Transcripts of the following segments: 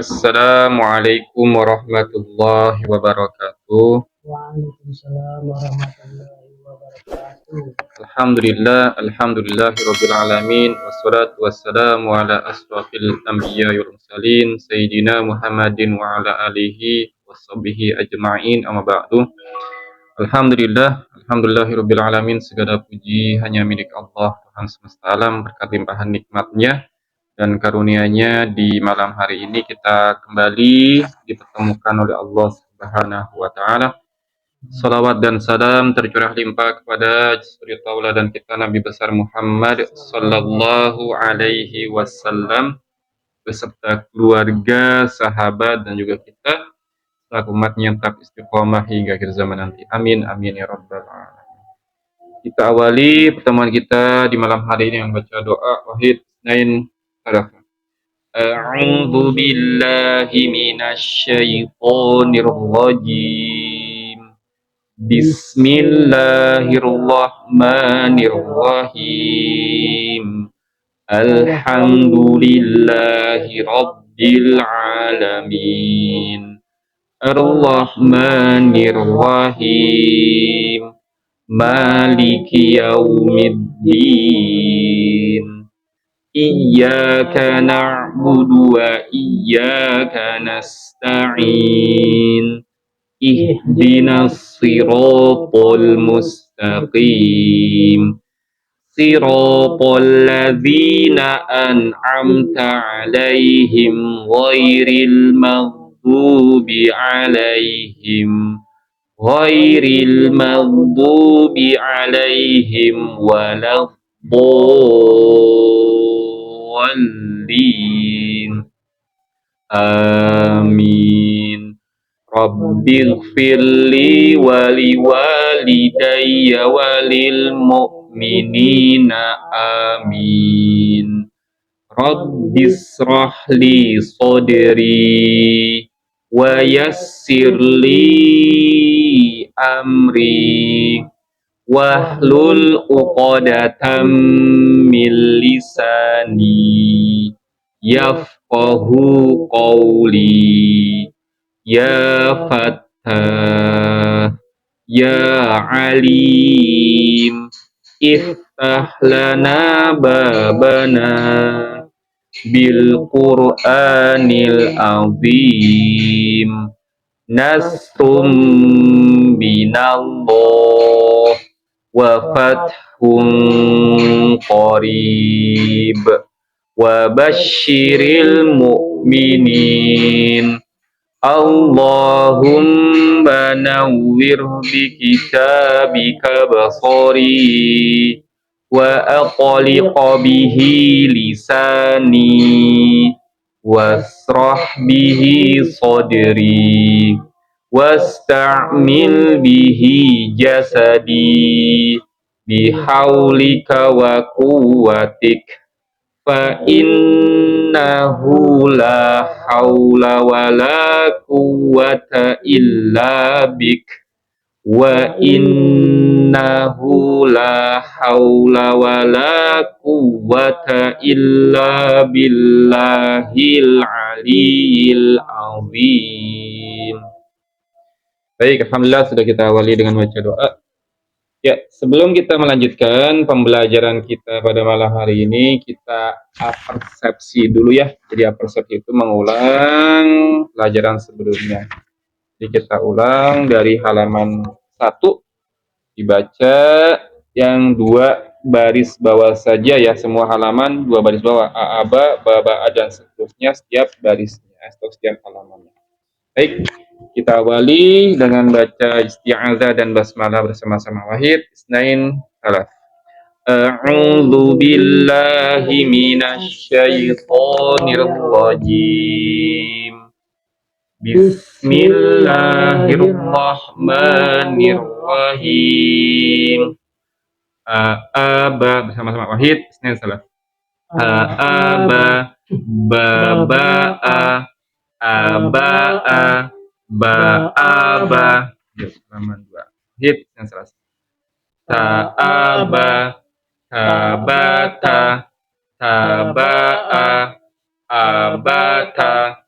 Assalamualaikum warahmatullahi wabarakatuh. Waalaikumsalam warahmatullahi wabarakatuh. Alhamdulillahirabbil alamin wassalatu wassalamu ala asrofil anbiya wal mursalin sayyidina Muhammadin wa ala alihi washabbihi ajma'in amma ba'du. Alhamdulillahirabbil alamin, segala puji hanya milik Allah Tuhan semesta alam, berkat limpahan nikmatnya dan karunia-Nya di malam hari ini kita kembali dipertemukan oleh Allah Subhanahu wa taala. Salawat dan salam tercurah limpah kepada suri tauladan kita Nabi besar Muhammad sallallahu alaihi wasallam beserta keluarga, sahabat dan juga kita selaku umatnya yang tetap istiqomah hingga akhir zaman nanti. Amin amin ya rabbal alamin. Kita awali pertemuan kita di malam hari ini dengan baca doa Wahid Nain Harafa. A'udzu billahi minasyaitonir rajim. Bismillahirrahmanirrahim. Alhamdulillahi rabbil alamin. Ar-Rahmanir-Rahim. Maliki yaumiddin. Iyyaka na'budu wa iyyaka nasta'in. Ihdinas siratal mustaqim. Siratal ladzina an'amta 'alaihim ghairil maghdubi 'alaihim waladdallin. Amin. Rabbighfirli wa liwalidayya walil mu'minina amin. Rabbishrah li sadri wa yassir li amri wahlul 'uqdatam min lisani yafqahu qawli. Ya Fattah, Ya Alim, iftah lana babana bil Qur'anil azim. Nasrum binallah wa fathun qarib wa basyiril mu'minin. Allahumma nawwir bi kitabika basari wa aqliq bihi lisani wasrah bihi sadri wasta'mil bihi jasadi bihaulika wa quwwatik fa innahu la haula wa la quwwata illa bik wa innahu la haula wa la quwwata illa billahil aliyil azim. Baik, alhamdulillah sudah kita awali dengan baca doa. Ya, sebelum kita melanjutkan pembelajaran kita pada malam hari ini, kita apersepsi dulu ya. Jadi apersepsi itu mengulang pelajaran sebelumnya. Jadi kita ulang dari halaman 1, dibaca yang 2 baris bawah saja ya. Semua halaman 2 baris bawah. A'aba, baba, dan seterusnya setiap barisnya atau setiap halamannya. Baik. Kita awali dengan baca isti'adzah dan basmalah bersama-sama. Wahid, isnain, salat. A'udzu billahi minasyaitonir rajim. Bismillahirrahmanirrahim. A'aba bersama-sama. Wahid, isnain, salat. A'aba, baba'a, aba'a, ba'aba. Halaman 2. Hit yang selesai. Ta'aba, tabata, taba'a, abata,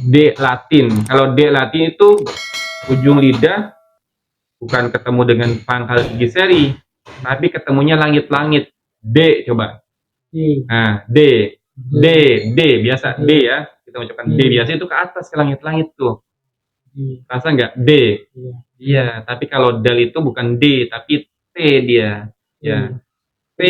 D Latin. Kalau D Latin itu ujung lidah bukan ketemu dengan pangkal gigi seri, tapi ketemunya langit-langit. D coba. D, Nah, D, D, D biasa D ya. Kita ucapkan D biasa itu ke atas ke langit-langit tuh. D, Rasa nggak D? iya, Iya, tapi kalau dal itu bukan D, tapi T dia. Ya, T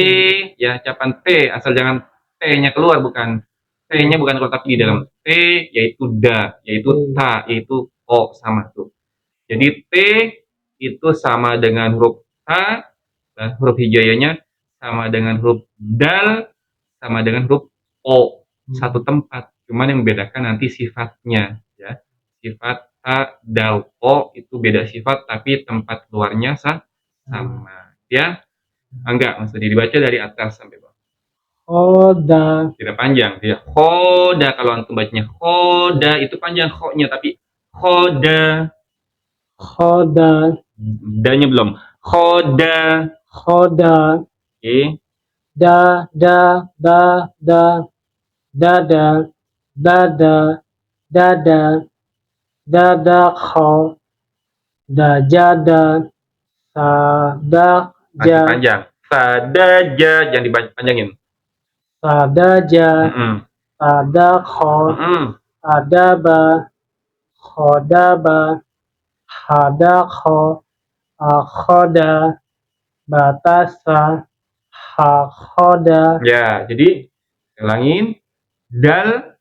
ya ucapan T, asal jangan T-nya keluar bukan. T-nya bukan keluar tapi di dalam. T yaitu da, yaitu ta, yaitu o sama tuh. Jadi T itu sama dengan huruf H, dan huruf hijaiyahnya sama dengan huruf dal, sama dengan huruf O. Satu tempat. Cuman yang membedakan nanti sifatnya. Ya. Sifat H, dal, O itu beda sifat, tapi tempat keluarnya sama. Ya. Enggak, maksudnya dibaca dari atas sampai bawah. Khoda, Tidak panjang. Tidak. Khoda, kalau antum bacanya khoda, itu panjang kho-nya, tapi khoda. khoda, Da-nya belum. Khoda. khoda, Oke. da, da, da, da, dada, dada, dada, dada, kho, dajada, sada, Masih ja, panjang. Sadaja, jangan dipanjangin. sadaja, sada, kho, adaba, khodaba, hadakho, akhoda, batasa, hakhoda. Ya, jadi ulangin dal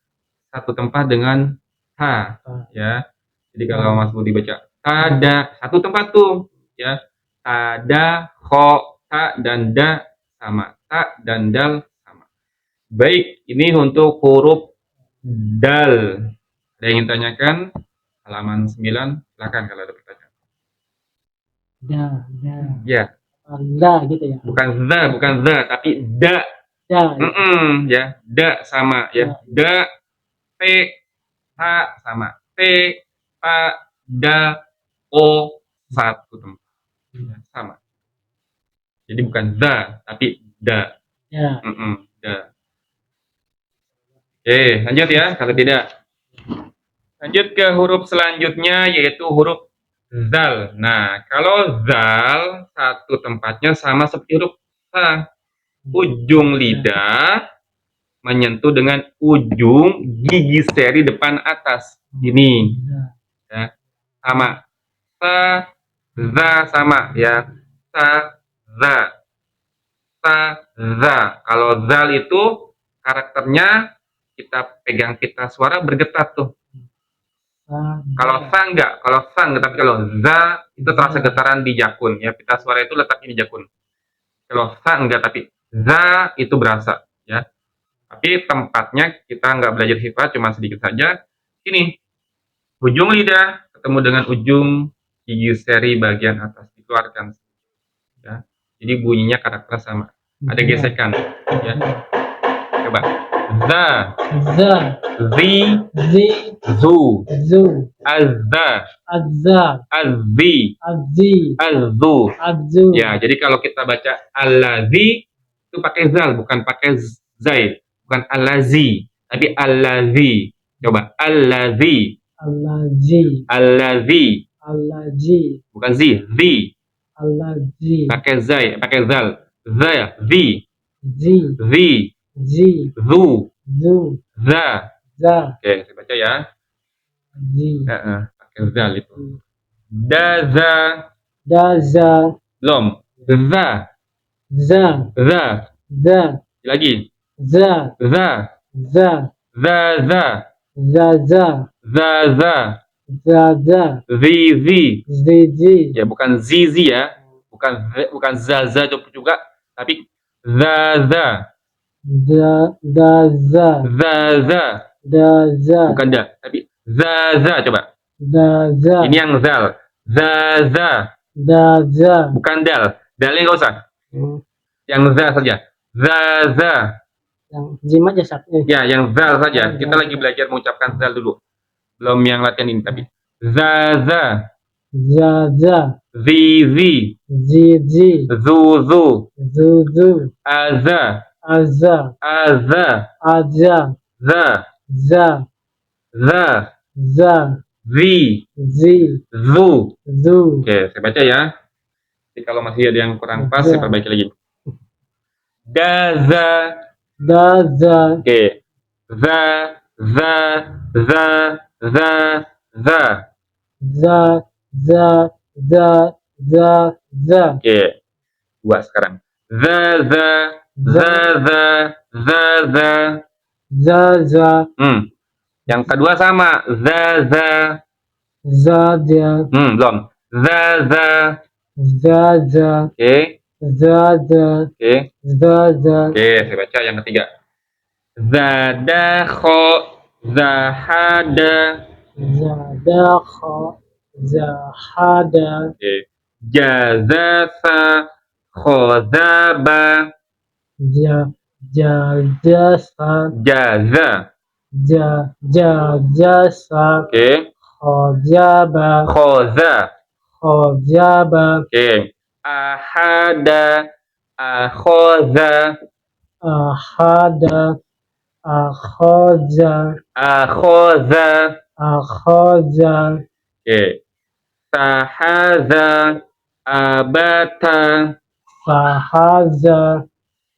satu tempat dengan H ya. Jadi kalau Mas Budi baca tada satu tempat tuh ya. Tada, kho, ta dan da sama. Ta dan dal sama. Baik, ini untuk huruf dal. Ada yang ingin tanyakan? Halaman 9, silakan kalau ada pertanyaan. Da, Ya, da gitu ya. bukan za, tapi da. Da, Ya, da sama ya. Da, t, ta sama. T, ta, da, o satu tempat. Ya, sama. Jadi bukan za, tapi da. ya. Da. Oke, lanjut ya. Kalau tidak, lanjut ke huruf selanjutnya yaitu huruf zal. Nah, kalau zal satu tempatnya sama seperti huruf sa. Ujung lidah menyentuh dengan ujung gigi seri depan atas. Ini ya. Sama. Sa, za sama ya. Sa, za. Sa, za. Kalau zal itu karakternya kita pegang pita suara bergetar tuh. Kalau sa enggak, tapi kalau za itu terasa getaran di jakun ya. Pita suara itu letaknya di jakun. Kalau sa enggak, tapi za itu berasa ya. Tapi tempatnya kita nggak belajar sifat, cuma sedikit saja. Ini ujung lidah ketemu dengan ujung gigi seri bagian atas dikeluarkan ya. Jadi bunyinya karakter sama. Ada gesekan ya. Coba za, zi, zu, azza, azzi, azu. Ya, jadi kalau kita baca allazi itu pakai zal, bukan pakai zai. Bukan allazi, tapi allazi. Coba allazi. Bukan zi, pakai zai, pakai zal. Za, zi, zu, za. Oke, saya baca ya. Pakai zal itu. Daza, belum. Za, lagi. Za, zi. Ya, bukan zizi ya. Bukan zaza juga, tapi zaza. Bukan da, tapi zaza coba. Ini yang zal. Zaza. Bukan dal. Dalnya nggak usah. Yang za saja. Zaza. Yang jimat ya, Ya, yang zal saja. Kita lagi belajar mengucapkan zal dulu. Belum yang latihan ini tapi. Zaza. Zizi. Zuzu. Aza. Za. za, zi, zi, zu. zu, Oke, saya baca ya. Jadi kalau masih ada yang kurang pas, saya perbaiki lagi. Daza. daza, Oke. Za, za, za, za, za. za, za, za, za, za, Oke. 2 sekarang. Za, za, za, za, za, za. za, za, Yang kedua sama. Za, za. za, za, Belum. Za, za. za, za, Oke. za, za, Oke. za, za, Oke, saya baca yang ketiga. Zadakho, zahada. zadakha, zahada, Oke. Jazasa, khozaba. jasa, Jaza. jasa, Oke. khojaba, Khoza. khojaba, Oke. Ahada, akhoza. ahada, akhoza, Akhoza. akhoza, Oke. Tahaza, abata. fahaza,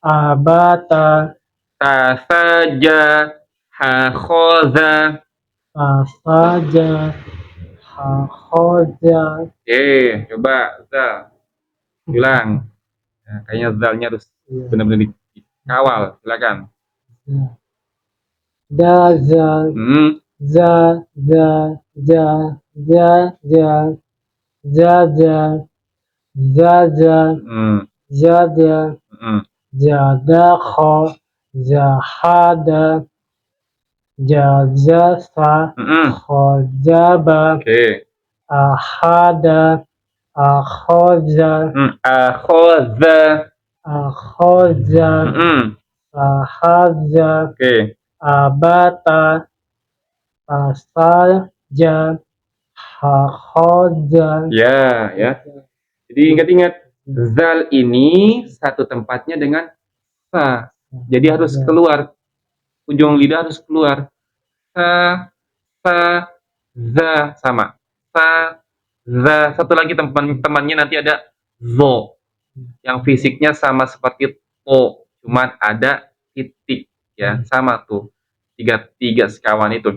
abata, Tasaja, hakhoza. fasaja, hakhoza. Oke, coba Zal. Bilang. Nah, kayaknya Zalnya harus benar-benar dikawal. Silakan. Daza, za, za, za, za, za, za, za, za, za, za, za, jadakha, jahada, jazasa, khojaba, Oke. ahada, akhoza, Akhoza. akhoza, fahaza, Oke. abata, fasaja, hakhoza. Ya, ya. Jadi ingat-ingat, Zal ini satu tempatnya dengan sa. Jadi harus keluar. Ujung lidah harus keluar. Sa, sa, za sama. Sa, za. Satu lagi teman-temannya nanti ada zo. Yang fisiknya sama seperti to, cuman ada titik ya, sama tuh. Tiga sekawan itu.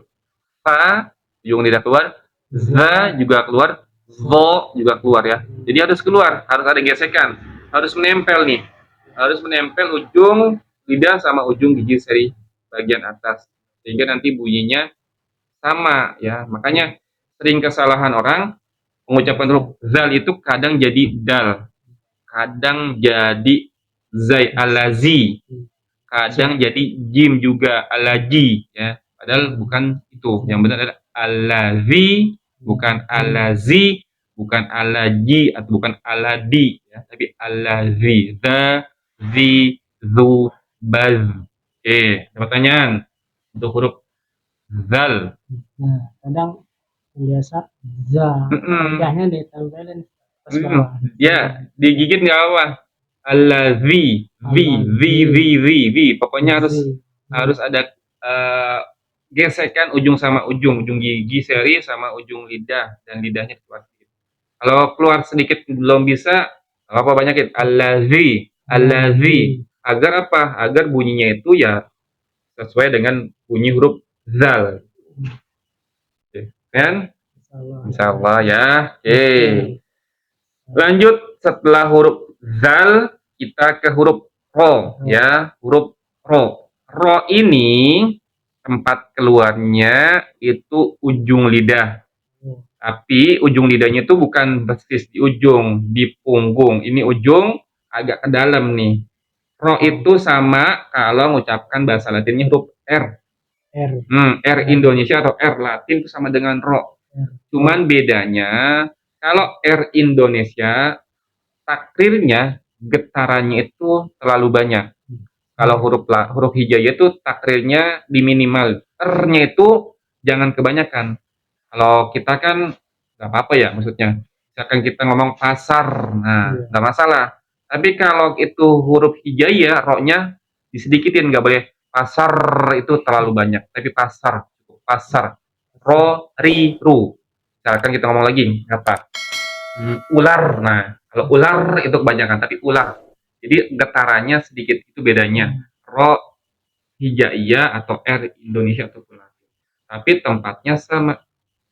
Sa, ujung lidah keluar. Za juga keluar. Zo juga keluar ya. Jadi harus keluar, harus ada gesekan, harus menempel nih. Harus menempel ujung lidah sama ujung gigi seri bagian atas. Sehingga nanti bunyinya sama ya. Makanya sering kesalahan orang mengucapkan huruf zal itu kadang jadi dal, kadang jadi zai alazi, kadang jadi jim juga alaji ya. Padahal bukan itu. Yang benar adalah alazi, bukan alazi, bukan alaji atau bukan aladi ya, tapi alazi. Za, zi, zu, baz. Oke, ada pertanyaan untuk huruf zal. Nah, kadang biasa za, lidahnya ditempelin pas bawah. Ya, digigit nggak apa. Alazi, pokoknya harus ada gesekan ujung sama ujung gigi seri sama ujung lidah, dan lidahnya keluar sedikit. Kalau keluar sedikit belum bisa, apa banyakin alazi, agar apa? Agar bunyinya itu ya sesuai dengan bunyi huruf zal. Kan? Insyaallah ya. Oke. Lanjut, setelah huruf zal kita ke huruf ro ya, huruf ro. Ro ini tempat keluarnya itu ujung lidah. Tapi ujung lidahnya itu bukan persis di ujung, di punggung. Ini ujung agak ke dalam nih. Ro itu sama kalau mengucapkan bahasa Latinnya huruf R. R Indonesia atau R Latin itu sama dengan ro. Cuman bedanya kalau R Indonesia takrirnya getarannya itu terlalu banyak. Kalau huruf hijaiyah itu takrirnya di minimal. R-nya itu jangan kebanyakan. Kalau kita kan nggak apa-apa ya, maksudnya. Misalkan kita ngomong pasar, nah nggak masalah. Tapi kalau itu huruf hijaiyah, ro-nya disedikitin, nggak boleh pasar itu terlalu banyak. Tapi pasar, pasar. ro, ri, ru. Misalkan kita ngomong lagi, apa? Ular. Nah, kalau ular itu kebanyakan, tapi ular. Jadi getarannya sedikit itu bedanya. Ro hijaiyah atau R Indonesia atau ular. Tapi tempatnya sama,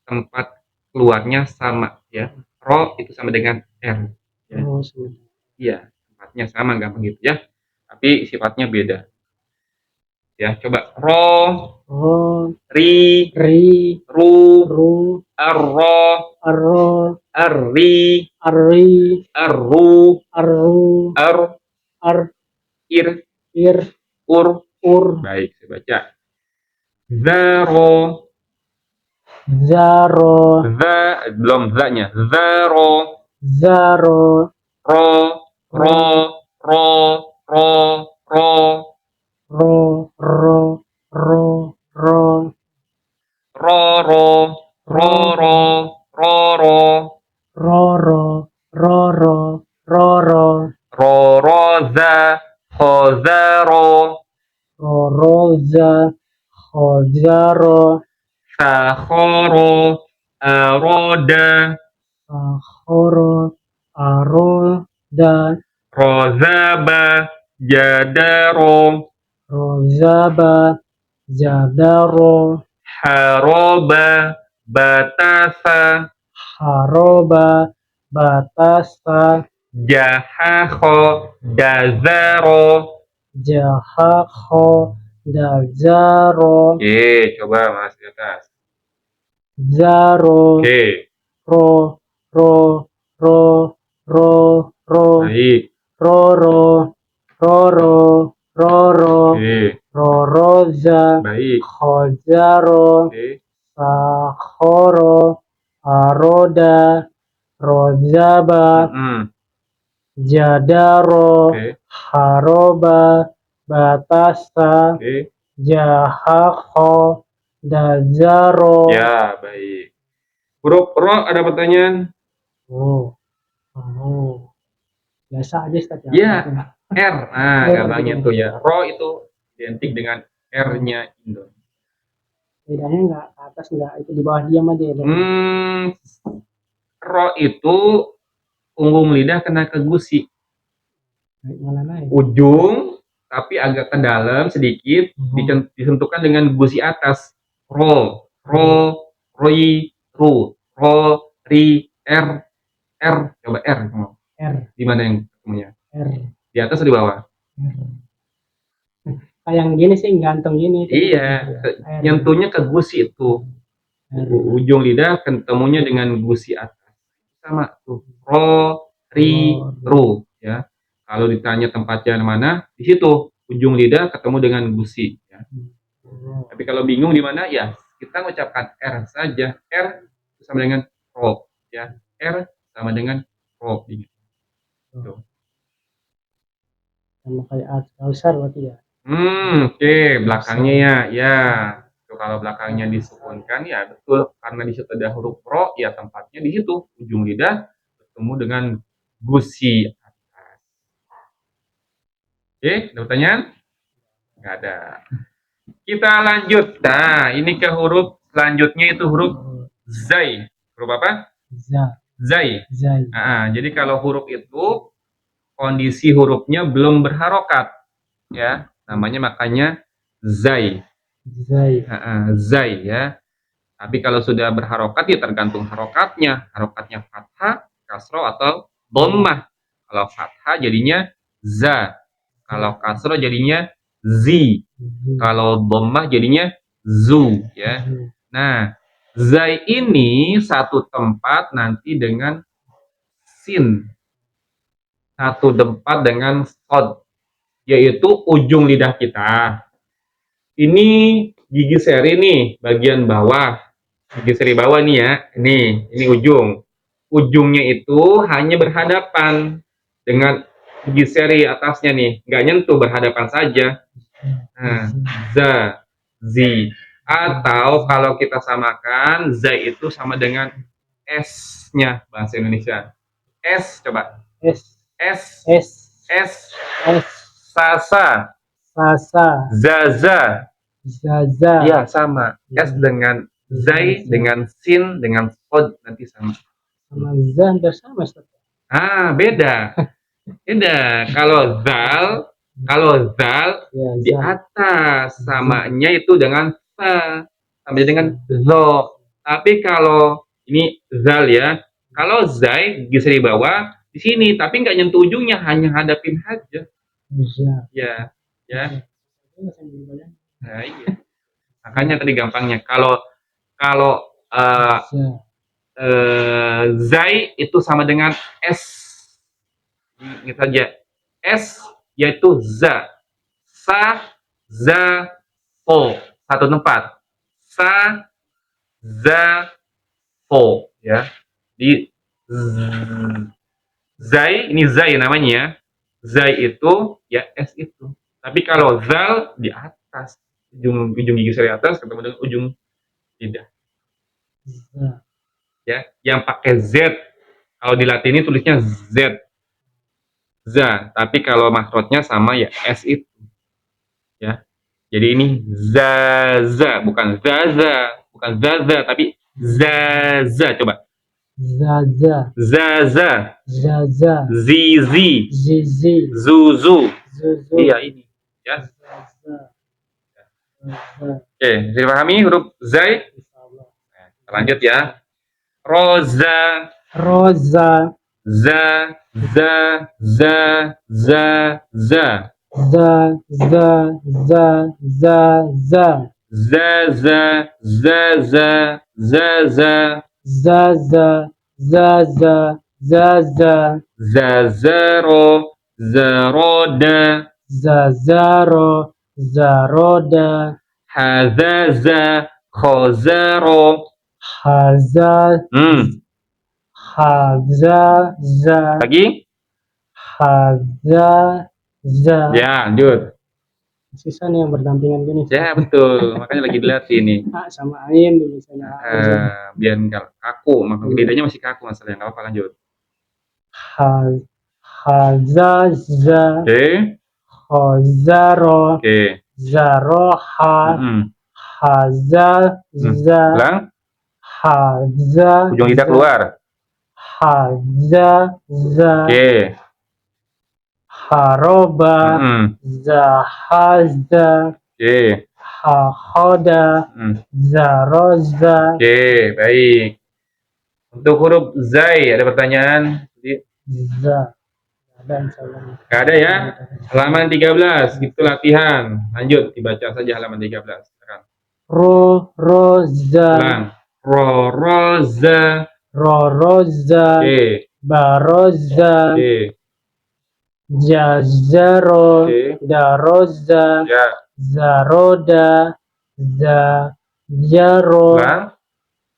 tempat keluarnya sama ya. Ro itu sama dengan R. Ya. Oh, sudah. Iya, tempatnya sama gampang gitu ya. Tapi sifatnya beda. Ya, coba ro, Oh, ri, ri, ru, ru, arro, arro, arri, arri, arru, arru, ar, ar, ir, ir, ur. ur, Baik, saya baca. Zaro, zaro, belum za-nya. Zaro, zaro, ro, ro, ro, ro, ro, ro, ro, ro, ro, ro, ro, ro, ro, ro, ro, roro, roro, roro, ro, ro, za, ho, zaro, roroza, hozaro, sa, khoro, aroda, ahoro, aroda, rozaba, jadaro, rozaba, jadaro, haroba, batasa, haroba, batasa, jahaho, dazaro. jahakho, dazaro, Oke, coba Mas di atas. zaro, Oke, ro, ro, ro, ro, ro, baik. roro, roro, roro, Oke, roroza, baik. khozaro, Oke, sakhoro, aroda, rozaba, jadaro, Oke, haroba, batasa, oke. jahakho, dazaro. Ya, baik. Huruf ro ada pertanyaan? Oh, oh. Biasa aja Ustaz ya. Ya, R. Nah, R, gampangnya gitu. tuh ya. Ro itu identik dengan R-nya Indo. Bedanya nggak ke atas, nggak itu di bawah diam aja ya. Ro itu punggung lidah kena ke gusi. Naik mana naik? Ujung tapi agak ke dalam sedikit, disentuhkan dengan gusi atas. Ro, ro, roi, ru, ro, ri, r, r. Coba R. R, Di mana yang ketemunya? R, Di atas atau di bawah? R. Kayak yang gini sih gantung gini. Iya, R. nyentuhnya ke gusi itu. R. Ujung lidah ketemunya dengan gusi atas. Sama tuh. Ro, ri, ru. Ya. Kalau ditanya tempatnya mana, di situ ujung lidah ketemu dengan gusi. Ya. Tapi kalau bingung di mana, ya kita mengucapkan R saja. R sama dengan ro. Ya. R sama dengan ro. Gitu. Sama kayak Kausar berarti ya. Oke. Belakangnya ya. Ya. Kalau belakangnya disukunkan, ya betul. Karena di situ ada huruf ro, ya tempatnya di situ. Ujung lidah ketemu dengan gusi. Oke, ada pertanyaan? Nggak ada. Kita lanjut. Nah, ini ke huruf selanjutnya itu huruf zai. Huruf apa? Zai. Jadi kalau huruf itu kondisi hurufnya belum berharokat, ya, namanya makanya zai. Zai ya. Tapi kalau sudah berharokat ya tergantung harokatnya. Harokatnya fathah, kasroh atau dhammah. Kalau fathah jadinya za. Kalau kasroh jadinya zi. Kalau dhammah jadinya zu ya. Nah, zai ini satu tempat nanti dengan sin. Satu tempat dengan sod, yaitu ujung lidah kita. Ini gigi seri nih, bagian bawah. Gigi seri bawah nih ya. Ini ujung. Ujungnya itu hanya berhadapan dengan gigi seri atasnya nih, nggak nyentuh, berhadapan saja. Nah, za, zi. Atau kalau kita samakan, za itu sama dengan S-nya bahasa Indonesia. S, coba. S, sasa, zaza. Ya, sama. S dengan Zai dengan sin dengan sod nanti sama. Sama za hampir sama Ustaz. Beda. Beda. Kalau zal Ya, di za. atas samanya itu dengan sa sama dengan zo. Tapi kalau ini zal ya, kalau zai bisa di bawah di sini, tapi nggak nyentuh ujungnya, hanya hadapin aja. Za. Ya, ya. Ini masih belum banyak. Nah, iya. Makanya tadi gampangnya. Kalau kalau Za. zai itu sama dengan s. Ini saja. S yaitu za. Sa, za, fo. Satu tempat. Sa, za, fo. Ya. Di zai, ini zai namanya ya. Zai itu ya S itu. Tapi kalau zal di atas, ujung gigi seri atas ketemu dengan ujung lidah. Za. Ya, yang pakai Z. Kalau di Latin ini tulisnya Z. Za, tapi kalau makrotnya sama ya S itu. Ya. Jadi ini zaza, bukan zaza, bukan zaza, tapi zaza. Coba. Zaza. Zaza, Zaza. zizi, Zizi. zuzu. Zuzu. Iya ini. Ya. Zaza. Zaza. Oke, bisa dipahami huruf zai? Insyaallah. Nah, lanjut ya. Roza, Roza. za, za, za, za, za. Za. Za. Za. Za. Za. Zaza, zaza, zaza. Zaza. Zaza. Zaza. Zazaro, zaroda. Zazaro. Zaroda. Hazaza, khozaro. Haza. Haza. Za. Lagi? Haza. Za. Ya, lanjut. Sisa nih yang berdampingan gini. Ya, betul. Makanya lagi dilatih nih. A sama ain misalnya. Biar nggak kaku, maka lidahnya masih kaku masalahnya. Nggak apa-apa, lanjut. Hazaza. Oke. Khozaro. Oke. Zaroha. Hazaza. Ulang. Haza. Ujung lidah keluar. Hazaza. Oke. Haroba. Zahaza. Oke. Hahoda. Zaroza. Oke, baik. Untuk huruf zai ada pertanyaan? Za. Ada insyaallah. Gak ada ya? Halaman 13, itu latihan. Lanjut, dibaca saja halaman 13. Silakan. Roza. Ulang. Roza. Roza. Oke. Baroza. Oke. Jazaro. Oke. Daroza. Ya. Zaroda. Zajaro. Ulang.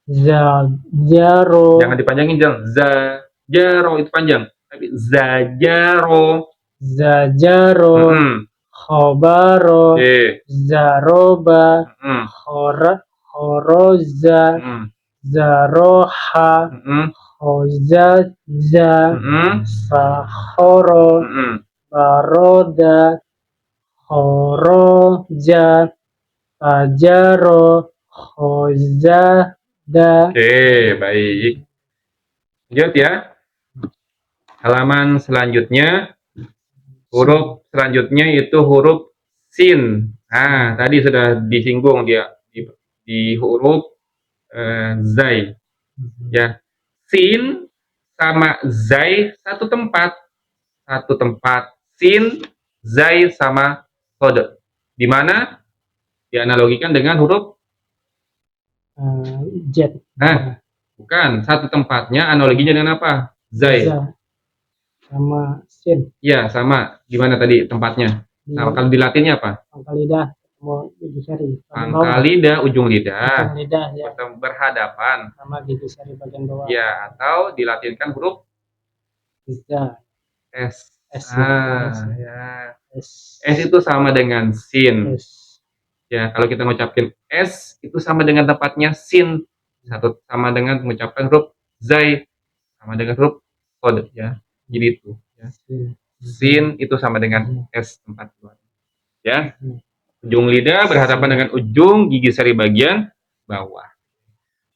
Zajaro. Jangan dipanjangin, jangan. Zajaro itu panjang. Tapi zajaro. Zajaro. Khobaro. Oke. Zaroba. Khoroza. Zaroha. Khozaza. Sahoro. Baroda. Khoroja. Fajaro. Khozada. Oke, baik. Lanjut ya. Halaman selanjutnya, huruf selanjutnya itu huruf sin. Nah, tadi sudah disinggung dia di huruf zai. Ya, sin sama zai satu tempat. Sin, zai sama sod. Di mana? Dianalogikan dengan huruf jet. Bukan. Satu tempatnya analoginya dengan apa? Zai. Sama sin. Ya, sama. Gimana tadi tempatnya? Nah, kalau di Latinnya apa? Pangkal lidah. Mau gigi seri. Pangkal lidah, ujung lidah. Ujung lidah ya. Berhadapan. Sama gigi seri bagian bawah. Ya, atau dilatinkan huruf Bisa. S. Ya. S itu sama dengan sin. S. Ya, kalau kita mengucapkan S itu sama dengan tempatnya sin. Satu sama dengan mengucapkan huruf zai sama dengan huruf sod ya. Jadi itu ya. Sin itu sama dengan S tempat keluar. Ya. Ujung lidah berhadapan dengan ujung gigi seri bagian bawah.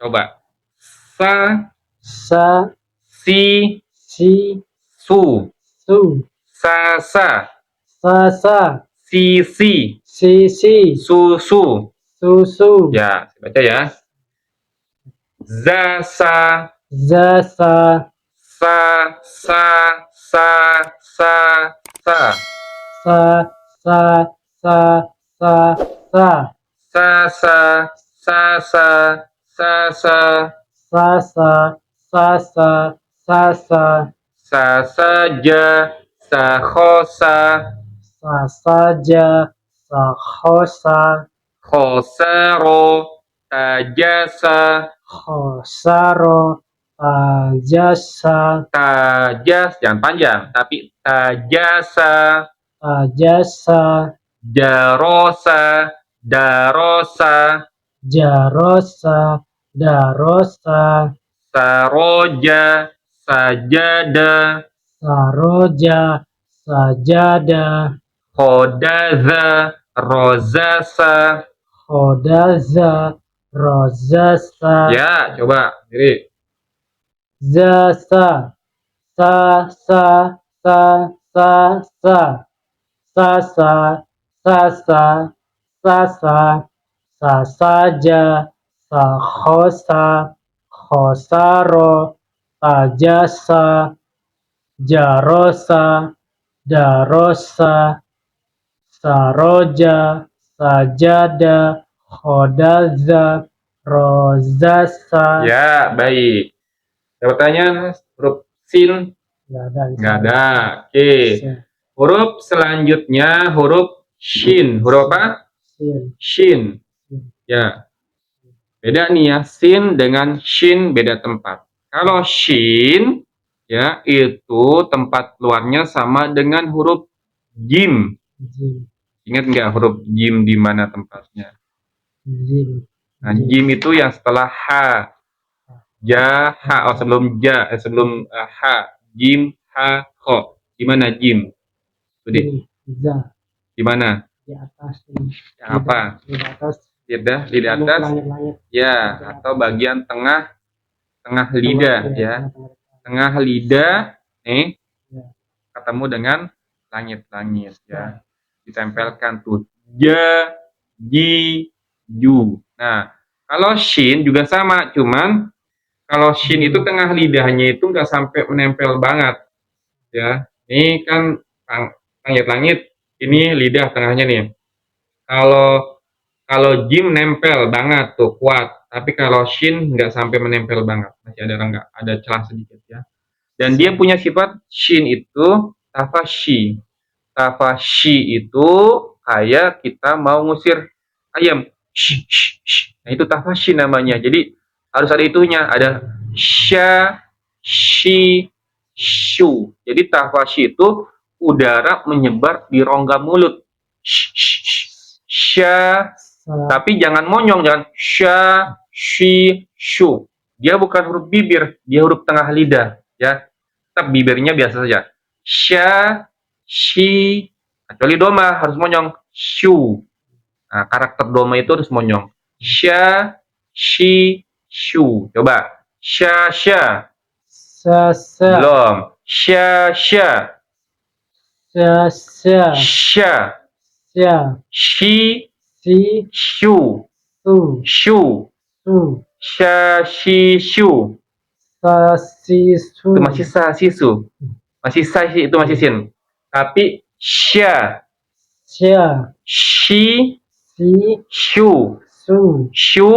Coba. Sa, Sa, si, si, su. su. Sa, Sa, sa. si, si. Si, si. Su, su. Su, su. Ya, baca ya. Za, sa. Za, sa. Sa, sa, sa, sa, sa. Sa, sa, sa, sa, sa. Sa, sa, sa, sa, sa, sa. Sa, sa, sa, sa, sa, sa. Sa saja, sa khosa, Sa saja, sa khosa, khosaro, tajasa, khosaro, tajasa, tajas, jangan panjang, tapi tajasa, tajasa, darosa, darosa, jarosa, darosa, saroja, sajada, saroja, sajada, khodaza, rozasa. khodaza, rozasa, Ya, coba diri. zasa, sa, sa, sa, sa, sa, sasa, sasa, sasa, sa saja, sa khosa, khosaro, tajasa, jarosa, darosa, saroja, sajada, khodaza, rozasa. Ya, baik. Ada pertanyaan huruf sin? Nggak ada. Nggak ada. Oke. Huruf selanjutnya huruf shin. Huruf apa? Sin. Shin. Ya. Beda nih ya. Sin dengan shin beda tempat. Kalau shin ya itu tempat keluarnya sama dengan huruf jim. Jim. Ingat nggak huruf jim di mana tempatnya? Jim. Nah, jim itu yang setelah h. Ja, ha, oh sebelum ja, sebelum ha, jim, ha, ho. Di mana jim? Budi, Za. di mana? Di atas ini. Yang apa? Di atas. Lidah atas? Langit-langit. Ya, atau bagian tengah lidah ya. Tengah lidah nih ketemu dengan langit-langit ya. Ditempelkan tuh. Ja, ji, ju. Nah, kalau shin juga sama, cuman kalau shin itu tengah lidahnya itu nggak sampai menempel banget, ya. Ini kan langit-langit, ini lidah tengahnya nih. Kalau jim nempel banget tuh kuat, tapi kalau shin nggak sampai menempel banget, masih ada nggak ada celah sedikit ya. Dan dia punya sifat shin itu tafashi. Tafashi itu kayak kita mau ngusir ayam. Nah itu tafashi namanya. Jadi harus ada itunya, ada sha, shi, shu. Jadi tafashi itu udara menyebar di rongga mulut. Sha, tapi jangan monyong, jangan sha, shi, shu. Dia bukan huruf bibir, dia huruf tengah lidah, ya. Tetap bibirnya biasa saja. Sha, shi, kecuali doma harus monyong. Shu. Nah, karakter doma itu harus monyong. Sha, shi, shu. Coba. Sha, sha. Sa, sa. Belum. Sha, sha. Sa, sa. Sha. Sha. Shi, Si. shu. Su. Shu. Su. Sha, shi, shu. Sa, si, su. Itu masih sa, si, su. Masih sa, si, itu masih sin. Tapi sha, Sha. shi, Si. shu. Su. Shu,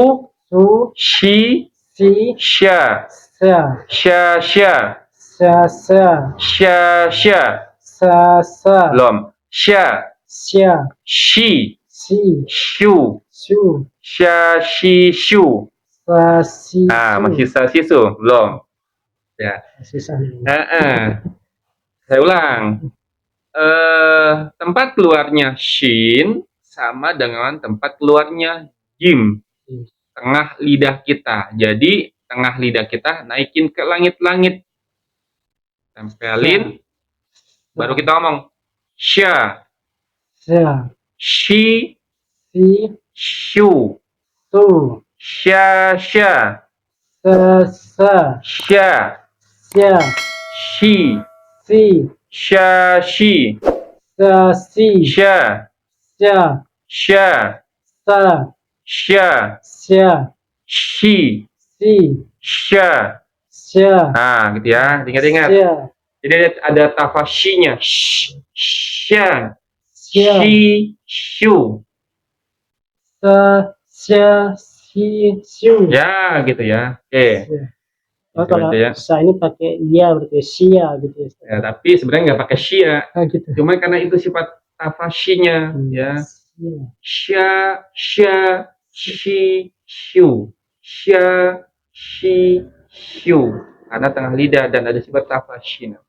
Su. shi, Si. sha. Sa. Sha, sha. Sa, sa. Sha, sha. Sa, sa. Belum. Sha, Sha. shi, Si. shu. Su. Sha, shi, shu. Sa, si, Ah, su. masih sa, si, su. Belum. Ya. Susah. Saya ulang. Tempat keluarnya shin sama dengan tempat keluarnya jim. Tengah lidah kita. Jadi tengah lidah kita naikin ke langit-langit. Tempelin. Baru kita ngomong. Sha. Sha. Shi. Si. Shu. Su. Sha, sha. sa, sya, sya, shi, si, sya, shi, sa, si, sya, sya, sya, sa, sya, sya, shi, si, sya. sya, Nah, gitu ya. Ingat-ingat. sya, Jadi ada tafasyinya. Sya, sya, shi, syu. sa, sya, si, syu. Ya, gitu ya. Oke. Sya. Oh, Gitu kalau aja ya. sa ini pakai ya berarti sia gitu ya. Ya, tapi sebenarnya nggak pakai syia. Gitu. Cuma karena itu sifat tafasyinya, ya. Sia. Sya, shi, syu. Sya, shi, syu. Karena tengah lidah dan ada sifat tafasyinya.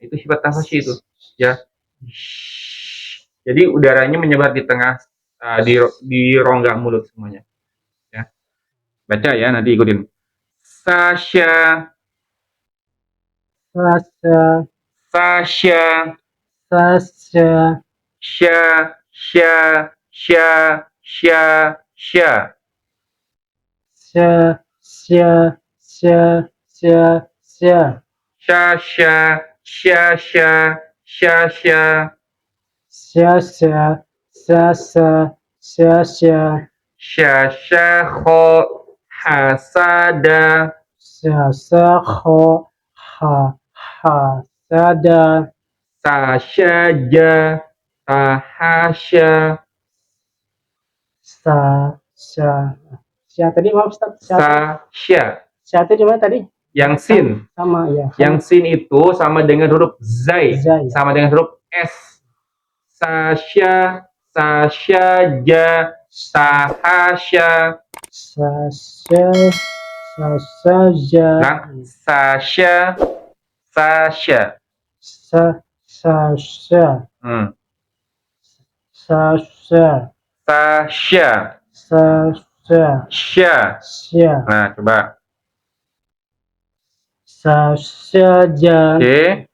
Itu sifat tafasyi itu, ya. Jadi udaranya menyebar di tengah, di rongga mulut semuanya. Ya. Baca ya, nanti ikutin. Sasha, Sasha, Sasha, Sasha, sha, sha, sha, sha, sha. sya, sya, sya, sya, sya. Sasha, sha, sha, sha, sha. Sya, sya, sya, sya, sya. Sha, sha, kho, hasada. Sya, sya, kho, ha, ha, sada. Sashaja, tahasya, Sa, sya. Sya tadi maaf Ustaz. sasya. Sya itu gimana tadi? Yang sin. Sama ya. Yang sin itu sama dengan huruf zai, Zai. sama dengan huruf s. Sasya, sasyaja, tahasya. Sasya, sasaja. Sasya, sasya. Sasya, sasya, Sasya, sasya, sya. sya. Nah, coba. Sasyaja, Oke.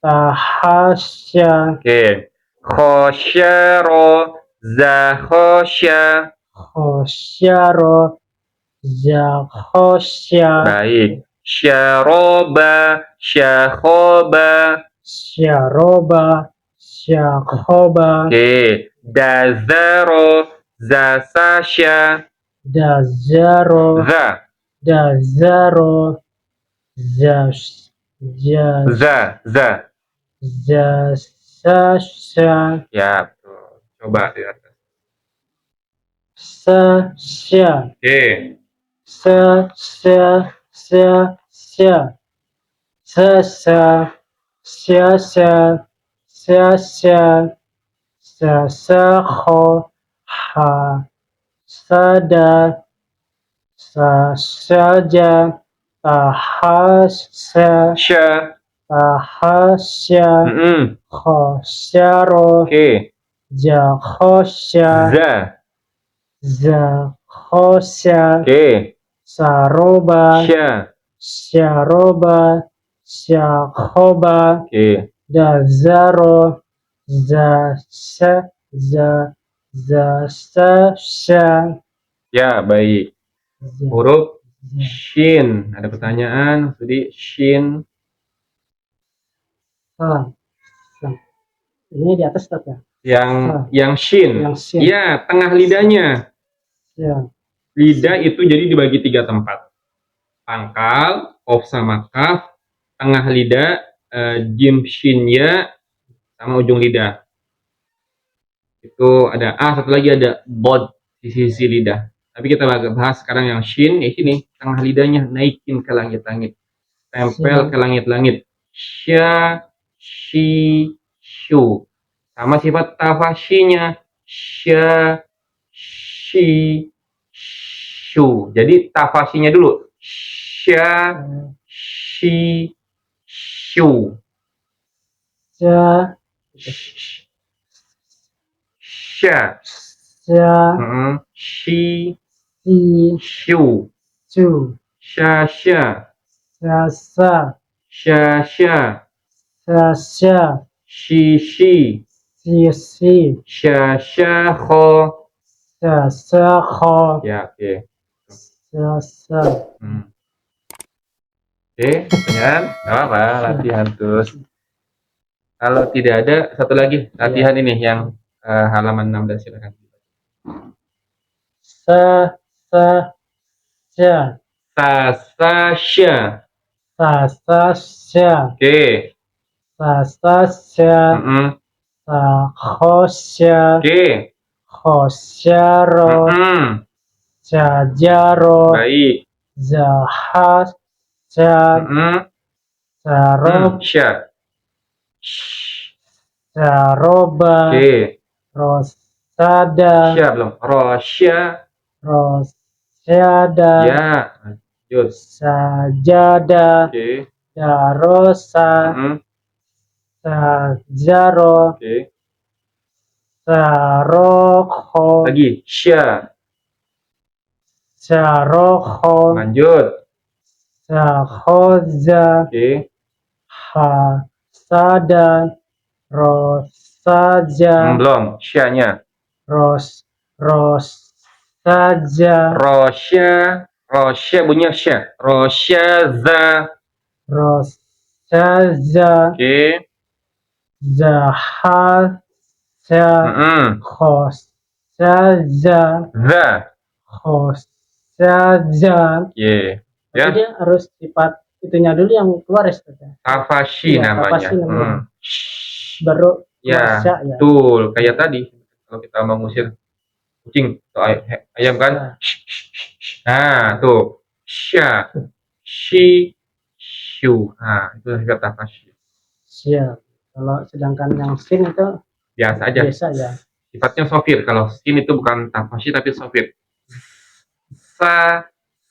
tahasya, Oke. Khosyaro, zakhosya. khosyaro, zakhosya. Baik. Syaroba, syakhoba. Syaroba, syakhoba. Oke. Dazaro, zasasya. Dazaro, Za. dazaro, zas, Za. zasasya. Ya, betul. Coba di atas. Sasya, Oke. sasya, sasya, sasya, sasya, sasya, sasakho, ha, sada, sasaja, tahasya, Sya. tahasya, khosyaro, Oke. jakhosya, Za. zakhosya, Oke. saroba, Sya. syaroba, syakhoba, Oke. dazaro, zasasya. Ya, baik. Huruf shin. Ada pertanyaan? Jadi shin. Ini di atas tak ya? Yang shin. Yang shin. Ya, tengah lidahnya. Ya. Lidah itu jadi dibagi 3 tempat. Pangkal, qaf sama kaf, tengah lidah, jim, shin, ya, sama ujung lidah. Itu ada satu lagi ada bod di sisi lidah. Tapi kita bahas sekarang yang shin, ya sini tengah lidahnya naikin ke langit-langit, tempel ke langit-langit. Sya, shi, shu. Sama sifat tafasyinya. Sya, shi, shu. Jadi tafasyinya dulu. Sya, shi, shu. Sya, Sya, shi, shu. Sya, sya. sasa, Sya, sya. sasya, Shi, shi. sisi, Sya, sya, kho. sasakho, Ya, oke. Sa. Oke, pertanyaan? Nggak apa-apa, latihan terus. Kalau tidak ada, satu lagi latihan ini yang halaman 16 silakan. Sa. Sya. Sasasya. Sasasya. Oke. Sasasya. Sakhosya. Oke. Khosyaro. Syajaro. Baik. Zahasya. Sarob. Sya. Saroba. Oke. Rosada. Sya belum. Rosya. Rosyada. Ya. Lanjut. Sajada. Oke. Darosa. Sajaro. Oke. Sarokho. Lagi. Sya. Sarokho. Lanjut. Sakhoza. Oke. Hasada. Rosaja. Belum. Syanya. Rosaja. Rosya. Rosya bunyinya sya. Rosyaza. Rosaza. Oke. Zahasya. Khosaza. Za. Khosaza. Ye. Ya. Jadi harus sifat itunya dulu yang keluar ya, Ustaz. Tafashi Iya, namanya. tafashi namanya. Baru Ya, sya ya. betul. Kayak tadi kalau kita mau ngusir kucing atau ayam kan. Nah, tuh. Sya. Shi. Shu. Nah, itu sifat tafashi. Siap. Kalau sedangkan yang sin itu Biasa aja. biasa ya. Sifatnya sofir. Kalau sin itu bukan tafashi tapi sofir. Sa.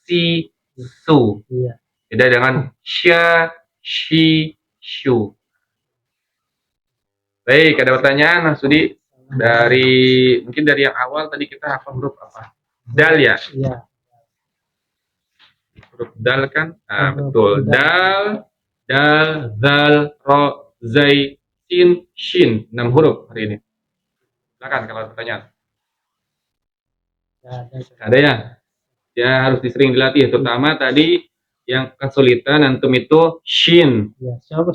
Si. Su. Iya. Beda dengan sya. Shi. Shu. Baik, ada pertanyaan Mas Sudi? Mungkin dari yang awal tadi kita hafal huruf apa? Dal ya? Iya. Huruf dal kan? Nah, betul. Dal, zal, ro, zai, sin, shin. 6 huruf hari ini. Silakan kalau ada pertanyaan. Ada ya? Ya harus disering dilatih, terutama tadi yang kesulitan antum itu shin. Ya, suara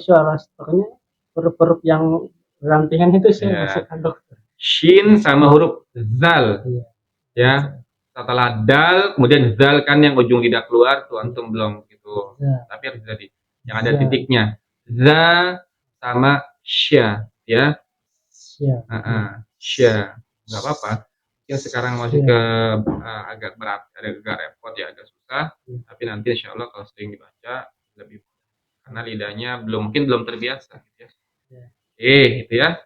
pokoknya huruf-huruf yang rampingan itu sih masih aduk. Shin sama huruf zal. Iya. Ya. Setelah dal, kemudian zal kan yang ujung lidah keluar tuh antum belum gitu. Tapi harus jadi yang ada titiknya. Za sama sya, ya. Sya. Sya. Enggak apa-apa. Ya sekarang masih ke agak berat, agak repot ya, agak susah. Tapi nanti insya Allah kalau sering dibaca lebih, karena lidahnya mungkin belum terbiasa gitu ya. Itu ya.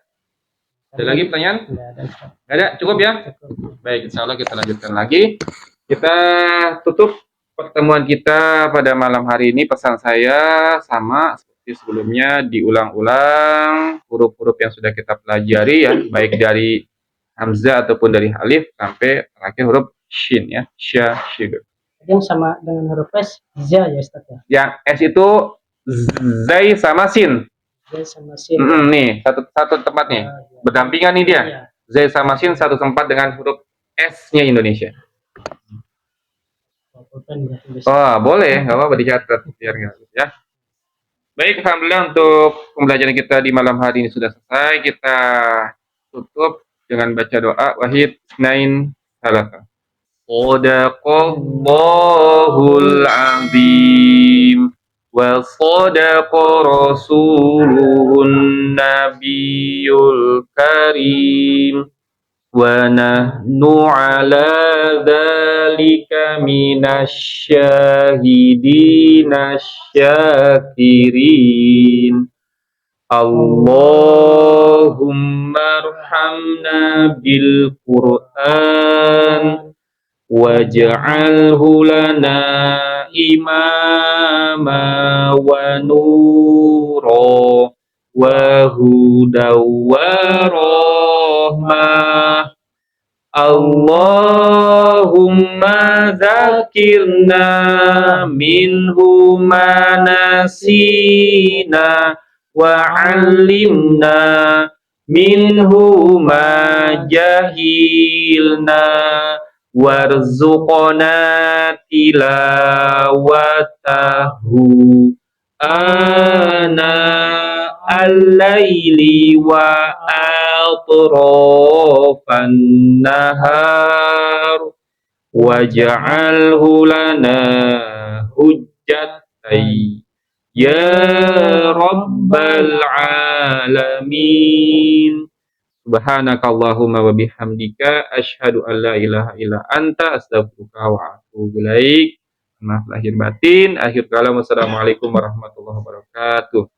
Ada lagi pertanyaan? Nggak ada, cukup ya? Baik, insya Allah kita lanjutkan lagi. Kita tutup pertemuan kita pada malam hari ini. Pesan saya sama seperti sebelumnya, diulang-ulang huruf-huruf yang sudah kita pelajari ya, baik dari hamzah ataupun dari alif sampai terakhir huruf shin ya, sya, shid. Yang sama dengan huruf S, za ya Ustaz ya? Yang S itu zai sama sin. Zai sama sin. Nih, satu tempat nih. Berdampingan nih dia. Iya. Zai sama sin satu tempat dengan huruf S-nya Indonesia. Oh, boleh, nggak apa-apa dicatat biar nggak ya. Baik, alhamdulillah untuk pembelajaran kita di malam hari ini sudah selesai. Kita tutup dengan baca doa wahid nain salasa. Sadaqallahul azim wa sadaqa rasulun nabiyul karim wa nahnu ala dzalika minasyahidina syakirin. Allahumma arhamna bil Qur'an waj'alhu lana imama wa nura wa hudaw wa rahmah. Allahumma dzakirna minhu ma nasina wa 'allimna minhu ma jahilna warzuqna tilawatahu ana al-laili wa atrafan nahar waj'alhu lana hujjatai ya rabbal alamin. Subhanakallahumma wa bihamdika asyhadu an la ilaha illa anta astaghfiruka wa atubu ilaik. Maaf lahir batin. Akhir kalam, wassalamualaikum warahmatullahi wabarakatuh.